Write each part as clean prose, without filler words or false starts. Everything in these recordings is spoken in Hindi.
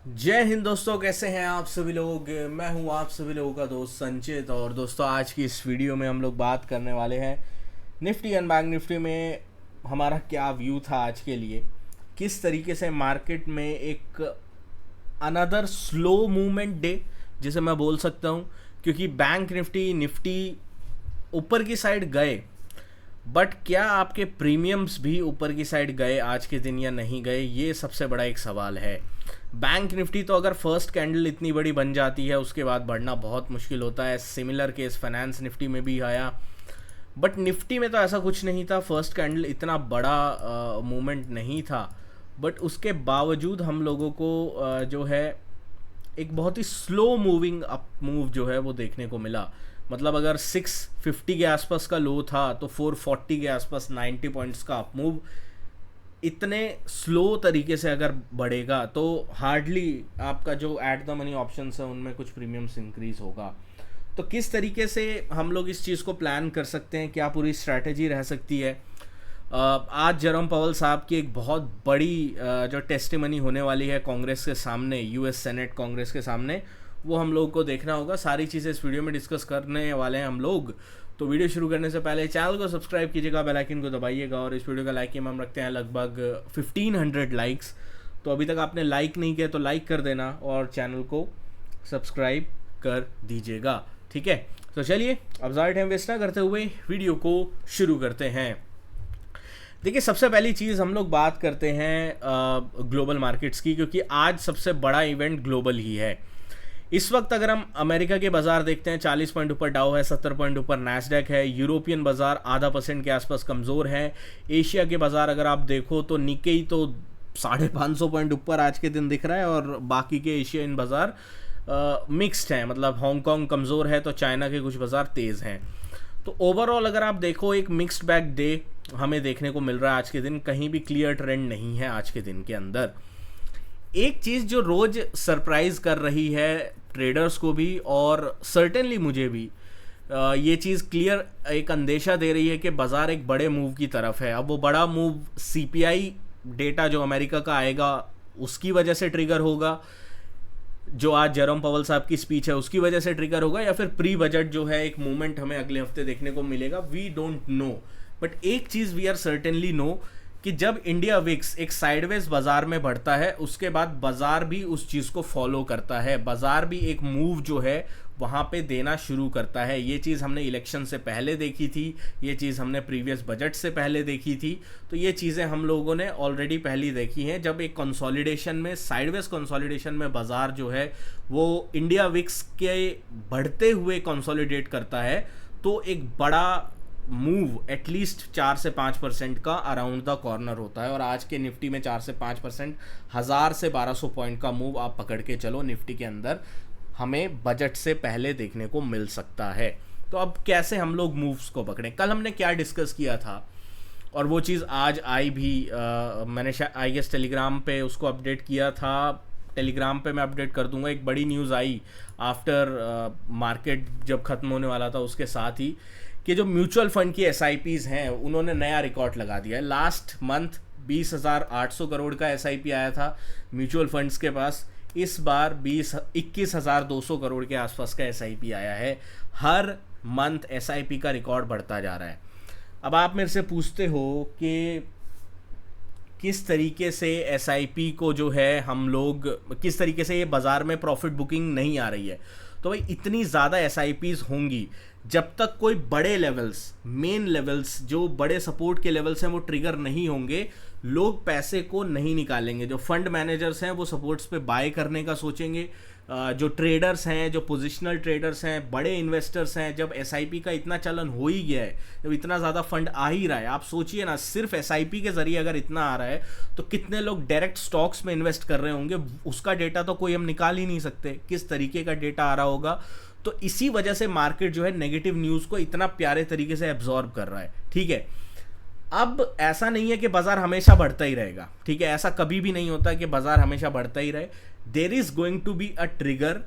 जय हिंद दोस्तों, कैसे हैं आप सभी लोग। मैं हूं आप सभी लोगों का दोस्त संचित। और दोस्तों, आज की इस वीडियो में हम लोग बात करने वाले हैं निफ्टी एंड बैंक निफ्टी में हमारा क्या व्यू था आज के लिए, किस तरीके से मार्केट में एक अनदर स्लो मूवमेंट डे जिसे मैं बोल सकता हूं, क्योंकि बैंक निफ्टी निफ्टी ऊपर की साइड गए, बट क्या आपके प्रीमियम्स भी ऊपर की साइड गए आज के दिन या नहीं गए, ये सबसे बड़ा एक सवाल है। बैंक निफ्टी तो अगर फर्स्ट कैंडल इतनी बड़ी बन जाती है उसके बाद बढ़ना बहुत मुश्किल होता है। सिमिलर केस फाइनेंस निफ्टी में भी आया, बट निफ्टी में तो ऐसा कुछ नहीं था, फर्स्ट कैंडल इतना बड़ा मूवमेंट नहीं था। बट उसके बावजूद हम लोगों को जो है एक बहुत ही स्लो मूविंग अप मूव जो है वो देखने को मिला। मतलब अगर 650 के आसपास का लो था तो 440 के आसपास 90 पॉइंट्स का अप मूव इतने स्लो तरीके से अगर बढ़ेगा तो हार्डली आपका जो एट द मनी ऑप्शंस है उनमें कुछ प्रीमियम्स इंक्रीज होगा। तो किस तरीके से हम लोग इस चीज़ को प्लान कर सकते हैं, क्या पूरी स्ट्रैटेजी रह सकती है। आज जेरोम पवल साहब की एक बहुत बड़ी जो टेस्टिमनी होने वाली है कांग्रेस के सामने, यूएस सेनेट कांग्रेस के सामने, वो हम लोग को देखना होगा। सारी चीज़ें इस वीडियो में डिस्कस करने वाले हैं हम लोग। तो वीडियो शुरू करने से पहले चैनल को सब्सक्राइब कीजिएगा, बेल आइकन को दबाइएगा। और इस वीडियो का लाइक हम रखते हैं लगभग 1500 लाइक्स। तो अभी तक आपने लाइक नहीं किया तो लाइक कर देना और चैनल को सब्सक्राइब कर दीजिएगा, ठीक है। तो चलिए अब ज़्यादा टाइम वेस्ट ना करते हुए वीडियो को शुरू करते हैं। देखिए, सबसे पहली चीज़ हम लोग बात करते हैं ग्लोबल मार्केट्स की, क्योंकि आज सबसे बड़ा इवेंट ग्लोबल ही है। इस वक्त अगर हम अमेरिका के बाजार देखते हैं, 40 पॉइंट ऊपर डाउ है, 70 पॉइंट ऊपर नैस्डैक है। यूरोपियन बाजार आधा % के आसपास कमज़ोर है। एशिया के बाजार अगर आप देखो तो निकेई तो 550 पॉइंट ऊपर आज के दिन दिख रहा है, और बाकी के एशियन बाजार मिक्स्ड हैं। मतलब हांगकांग कमज़ोर है तो चाइना के कुछ बाजार तेज़ हैं। तो ओवरऑल अगर आप देखो एक मिक्स्ड बैग डे हमें देखने को मिल रहा है आज के दिन। कहीं भी क्लियर ट्रेंड नहीं है आज के दिन के अंदर। एक चीज़ जो रोज़ सरप्राइज कर रही है ट्रेडर्स को भी और सर्टेनली मुझे भी, ये चीज़ क्लियर एक अंदेशा दे रही है कि बाज़ार एक बड़े मूव की तरफ है। अब वो बड़ा मूव सीपीआई डेटा जो अमेरिका का आएगा उसकी वजह से ट्रिगर होगा, जो आज जेरोम पवल साहब की स्पीच है उसकी वजह से ट्रिगर होगा, या फिर प्री बजट जो है एक मूवमेंट हमें अगले हफ्ते देखने को मिलेगा। वी डोंट नो, बट एक चीज़ वी आर सर्टेनली नो कि जब इंडिया विक्स एक साइडवेज बाजार में बढ़ता है उसके बाद बाजार भी उस चीज़ को फॉलो करता है। बाजार भी एक मूव जो है वहाँ पे देना शुरू करता है। ये चीज़ हमने इलेक्शन से पहले देखी थी, ये चीज़ हमने प्रीवियस बजट से पहले देखी थी। तो ये चीज़ें हम लोगों ने ऑलरेडी पहले देखी हैं। जब एक कंसोलिडेशन में, साइडवेज कंसोलिडेशन में बाजार जो है वो इंडिया विक्स के बढ़ते हुए कंसोलिडेट करता है, तो एक बड़ा मूव एटलीस्ट 4 से 5% का अराउंड द कॉर्नर होता है। और आज के निफ्टी में 4 से 5%, 1000 से 1200 पॉइंट का मूव आप पकड़ के चलो निफ्टी के अंदर हमें बजट से पहले देखने को मिल सकता है। तो अब कैसे हम लोग मूव्स को पकड़ें, कल हमने क्या डिस्कस किया था और वो चीज़ आज आई भी। मैंने आई गेस टेलीग्राम पे उसको अपडेट किया था। टेलीग्राम पे मैं अपडेट कर दूंगा। एक बड़ी न्यूज़ आई आफ्टर मार्केट जब ख़त्म होने वाला था उसके साथ ही, कि जो म्यूचुअल फंड की SIPs हैं उन्होंने नया रिकॉर्ड लगा दिया है। लास्ट मंथ 20,800 करोड़ का SIP आया था म्यूचुअल फंड्स के पास। इस बार 21,200 करोड़ के आसपास का SIP आया है। हर मंथ SIP का रिकॉर्ड बढ़ता जा रहा है। अब आप मेरे से पूछते हो कि किस तरीके से SIP को जो है हम लोग, किस तरीके से ये बाज़ार में प्रॉफिट बुकिंग नहीं आ रही है। तो भाई इतनी ज़्यादा SIPs होंगी जब तक कोई बड़े लेवल्स, मेन लेवल्स जो बड़े सपोर्ट के लेवल्स हैं वो ट्रिगर नहीं होंगे, लोग पैसे को नहीं निकालेंगे। जो फंड मैनेजर्स हैं वो सपोर्ट्स पे बाय करने का सोचेंगे। जो ट्रेडर्स हैं, जो पोजिशनल ट्रेडर्स हैं, बड़े इन्वेस्टर्स हैं, जब SIP का इतना चलन हो ही गया है, जब इतना ज़्यादा फंड आ ही रहा है, आप सोचिए ना, सिर्फ SIP के ज़रिए अगर इतना आ रहा है तो कितने लोग डायरेक्ट स्टॉक्स में इन्वेस्ट कर रहे होंगे, उसका डेटा तो कोई हम निकाल ही नहीं सकते किस तरीके का डेटा आ रहा होगा। तो इसी वजह से मार्केट जो है नेगेटिव न्यूज़ को इतना प्यारे तरीके से एब्जॉर्ब कर रहा है, ठीक है। अब ऐसा नहीं है कि बाजार हमेशा बढ़ता ही रहेगा, ठीक है। ऐसा कभी भी नहीं होता कि बाजार हमेशा बढ़ता ही रहे। There is going to be a trigger,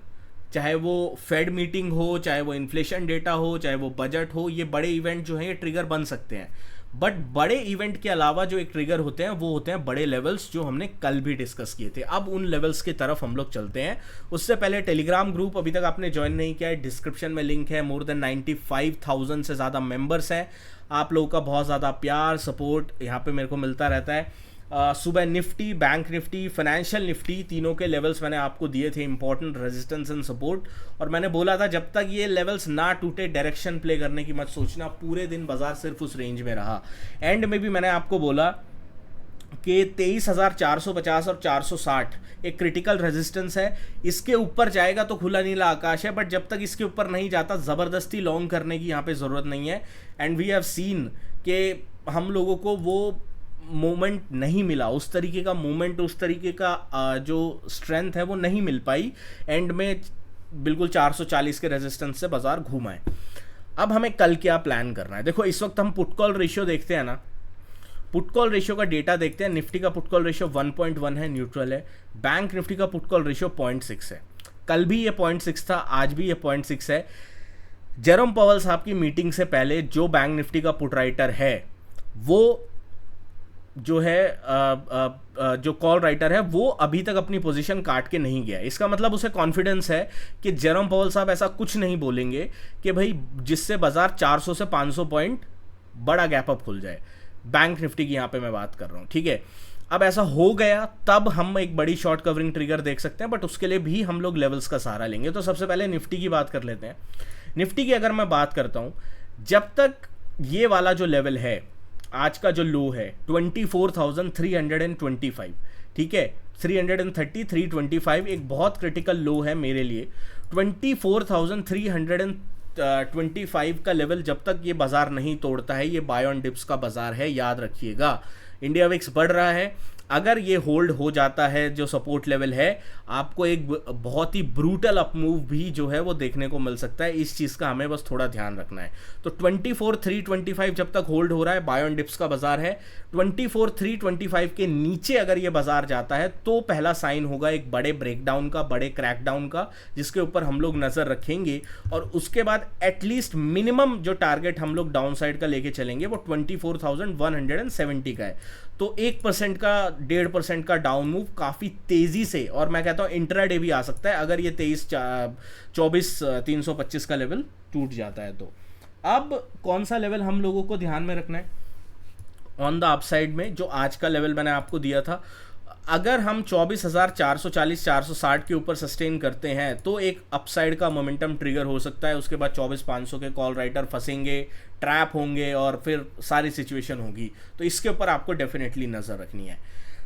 चाहे वो फेड मीटिंग हो, चाहे वो इन्फ्लेशन डेटा हो, चाहे वो बजट हो। ये बड़े इवेंट जो है ये ट्रिगर बन सकते हैं। बट बड़े इवेंट के अलावा जो एक ट्रिगर होते हैं वो होते हैं बड़े लेवल्स, जो हमने कल भी डिस्कस किए थे। अब उन लेवल्स की तरफ हम लोग चलते हैं। उससे पहले टेलीग्राम ग्रुप अभी तक आपने ज्वाइन नहीं किया है, डिस्क्रिप्शन में लिंक है। मोर देन 95,000 से ज़्यादा मेंबर्स हैं। आप लोगों का बहुत ज़्यादा प्यार सपोर्ट यहाँ पे मेरे को मिलता रहता है। सुबह Nifty, bank Nifty, financial Nifty, तीनों के लेवल्स मैंने आपको दिए थे, इंपॉर्टेंट रेजिस्टेंस एंड सपोर्ट। और मैंने बोला था जब तक ये लेवल्स ना टूटे डायरेक्शन प्ले करने की मत सोचना। पूरे दिन बाजार सिर्फ उस रेंज में रहा। एंड में भी मैंने आपको बोला कि 23,450 और 460 एक क्रिटिकल रेजिस्टेंस है। इसके ऊपर जाएगा तो खुला नीला आकाश है, बट जब तक इसके ऊपर नहीं जाता ज़बरदस्ती लॉन्ग करने की यहाँ पे ज़रूरत नहीं है। एंड वी हैव सीन कि हम लोगों को वो मोमेंट नहीं मिला, उस तरीके का मोमेंट, उस तरीके का जो स्ट्रेंथ है वो नहीं मिल पाई। एंड में बिल्कुल 440 के रेजिस्टेंस से बाजार घूमा है। अब हमें कल क्या प्लान करना है? देखो इस वक्त हम पुट कॉल रेशियो देखते हैं ना, पुट कॉल रेशियो का डेटा देखते हैं। निफ्टी का पुट कॉल रेशियो 1.1 है, न्यूट्रल है। बैंक निफ्टी का पुट कॉल रेशियो 0.6 है। कल भी ये 0.6 था, आज भी ये 0.6 है। जेरोम पॉवेल साहब की मीटिंग से पहले जो बैंक निफ्टी का पुट राइटर है वो जो है जो कॉल राइटर है वो अभी तक अपनी पोजीशन काट के नहीं गया। इसका मतलब उसे कॉन्फिडेंस है कि जेरोम पॉवेल साहब ऐसा कुछ नहीं बोलेंगे कि भाई जिससे बाजार 400 से 500 पॉइंट बड़ा गैप अप खुल जाए। बैंक निफ्टी की यहाँ पे मैं बात कर रहा हूँ, ठीक है। अब ऐसा हो गया तब हम एक बड़ी शॉर्ट कवरिंग ट्रिगर देख सकते हैं, बट उसके लिए भी हम लोग लेवल्स का सहारा लेंगे। तो सबसे पहले निफ्टी की बात कर लेते हैं। निफ्टी की अगर मैं बात करता हूँ, जब तक ये वाला जो लेवल है, आज का जो लो है 24,325, ठीक है, 330, 325 एक बहुत क्रिटिकल लो है मेरे लिए। 24,325 का लेवल जब तक ये बाजार नहीं तोड़ता है, ये बाय ऑन डिप्स का बाजार है, याद रखिएगा। इंडिया विक्स बढ़ रहा है, अगर ये होल्ड हो जाता है जो सपोर्ट लेवल है, आपको एक बहुत ही ब्रूटल अप मूव भी जो है वो देखने को मिल सकता है। इस चीज़ का हमें बस थोड़ा ध्यान रखना है। तो 24,325 जब तक होल्ड हो रहा है, बाय ऑन डिप्स का बाजार है। 24,325 के नीचे अगर ये बाजार जाता है तो पहला साइन होगा एक बड़े ब्रेकडाउन का, बड़े क्रैकडाउन का, जिसके ऊपर हम लोग नज़र रखेंगे। और उसके बाद एटलीस्ट मिनिमम जो टारगेट हम लोग डाउन साइड का लेके चलेंगे वो 24,170 का है। तो 1% का 1.5% का डाउन मूव काफ़ी तेज़ी से, और मैं कहता हूँ इंट्राडे भी आ सकता है अगर ये 24,325 का लेवल टूट जाता है। तो अब कौन सा लेवल हम लोगों को ध्यान में रखना है ऑन द अपसाइड में? जो आज का लेवल मैंने आपको दिया था, अगर हम 24,440 460 के ऊपर सस्टेन करते हैं तो एक अपसाइड का मोमेंटम ट्रिगर हो सकता है। उसके बाद 24,500 के कॉल राइटर फंसेंगे, ट्रैप होंगे और फिर सारी सिचुएशन होगी। तो इसके ऊपर आपको डेफिनेटली नज़र रखनी है।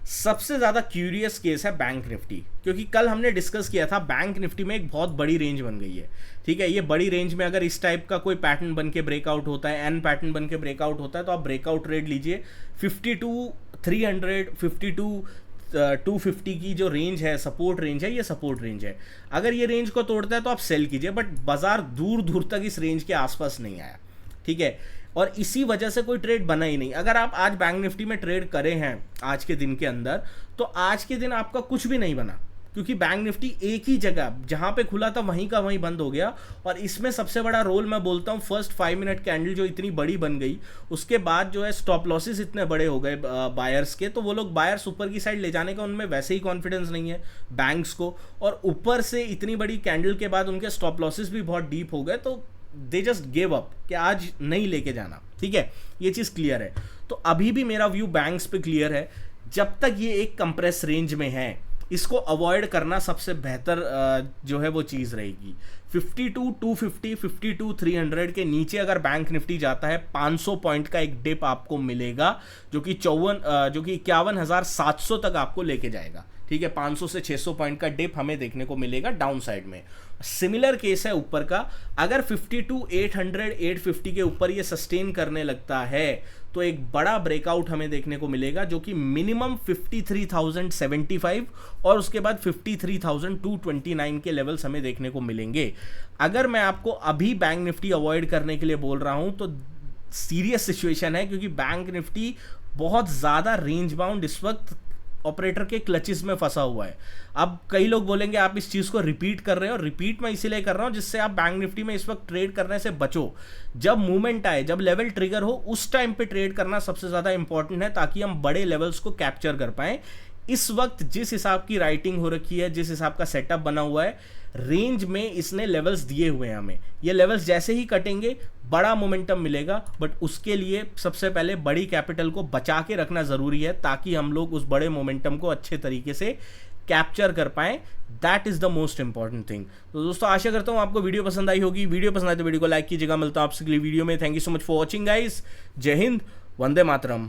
सबसे ज़्यादा क्यूरियस केस है बैंक निफ्टी, क्योंकि कल हमने डिस्कस किया था बैंक निफ्टी में एक बहुत बड़ी रेंज बन गई है, ठीक है। ये बड़ी रेंज में अगर इस टाइप का कोई पैटर्न बन के ब्रेकआउट होता है, एन पैटर्न बन के ब्रेकआउट होता है, तो आप ब्रेकआउट रेट लीजिए 52,300, 52,250 की जो रेंज है, सपोर्ट रेंज है, ये सपोर्ट रेंज है। अगर ये रेंज को तोड़ता है तो आप सेल कीजिए, बट बाजार दूर दूर तक इस रेंज के आसपास नहीं आया, ठीक है। और इसी वजह से कोई ट्रेड बना ही नहीं। अगर आप आज बैंक निफ्टी में ट्रेड करे हैं आज के दिन के अंदर, तो आज के दिन आपका कुछ भी नहीं बना, क्योंकि बैंक निफ्टी एक ही जगह जहां पे खुला था वहीं का वहीं बंद हो गया। और इसमें सबसे बड़ा रोल मैं बोलता हूं फर्स्ट 5 मिनट कैंडल जो इतनी बड़ी बन गई, उसके बाद जो है स्टॉप लॉसेस इतने बड़े हो गए बायर्स के, तो वो लोग बायर्स ऊपर की साइड ले जाने का उनमें वैसे ही कॉन्फिडेंस नहीं है बैंक्स को, और ऊपर से इतनी बड़ी कैंडल के बाद उनके स्टॉप लॉसेस भी बहुत डीप हो गए, तो दे जस्ट गिव अप कि आज नहीं लेके जाना, ठीक है। ये चीज़ क्लियर है। तो अभी भी मेरा व्यू बैंक्स पे क्लियर है। जब तक ये एक कंप्रेस रेंज में है, इसको अवॉइड करना सबसे बेहतर जो है वो चीज़ रहेगी। 52,250, 52,300 के नीचे अगर बैंक निफ्टी जाता है, 500 पॉइंट का एक डिप आपको मिलेगा, जो कि 51,700 तक आपको लेके जाएगा, ठीक है। 500 से 600 पॉइंट का डिप हमें देखने को मिलेगा डाउन साइड में। सिमिलर केस है ऊपर का, अगर 52,800, 850 के ऊपर ये सस्टेन करने लगता है तो एक बड़ा ब्रेकआउट हमें देखने को मिलेगा, जो कि मिनिमम 53,075 और उसके बाद 53,229 के लेवल्स हमें देखने को मिलेंगे। अगर मैं आपको अभी बैंक निफ्टी अवॉइड करने के लिए बोल रहा हूं तो सीरियस सिचुएशन है, क्योंकि बैंक निफ्टी बहुत ज़्यादा रेंज बाउंड इस वक्त ऑपरेटर के क्लचेस में फंसा हुआ है। अब कई लोग बोलेंगे आप इस चीज़ को रिपीट कर रहे हो, रिपीट मैं इसीलिए कर रहा हूँ जिससे आप बैंक निफ्टी में इस वक्त ट्रेड करने से बचो। जब मूवमेंट आए, जब लेवल ट्रिगर हो, उस टाइम पे ट्रेड करना सबसे ज़्यादा इंपॉर्टेंट है, ताकि हम बड़े लेवल्स को कैप्चर कर पाएं। इस वक्त जिस हिसाब की राइटिंग हो रखी है, जिस हिसाब का सेटअप बना हुआ है, रेंज में इसने लेवल्स दिए हुए हैं हमें, ये लेवल्स जैसे ही कटेंगे बड़ा मोमेंटम मिलेगा, बट उसके लिए सबसे पहले बड़ी कैपिटल को बचा के रखना ज़रूरी है, ताकि हम लोग उस बड़े मोमेंटम को अच्छे तरीके से कैप्चर कर पाएं। That is the most important thing. तो दोस्तों आशा करता हूं आपको वीडियो पसंद आई होगी। वीडियो पसंद आए तो वीडियो को लाइक कीजिएगा। मिलता हूं आपसे अगली वीडियो में। Thank you so much for watching guys. जय हिंद, वंदे मातरम।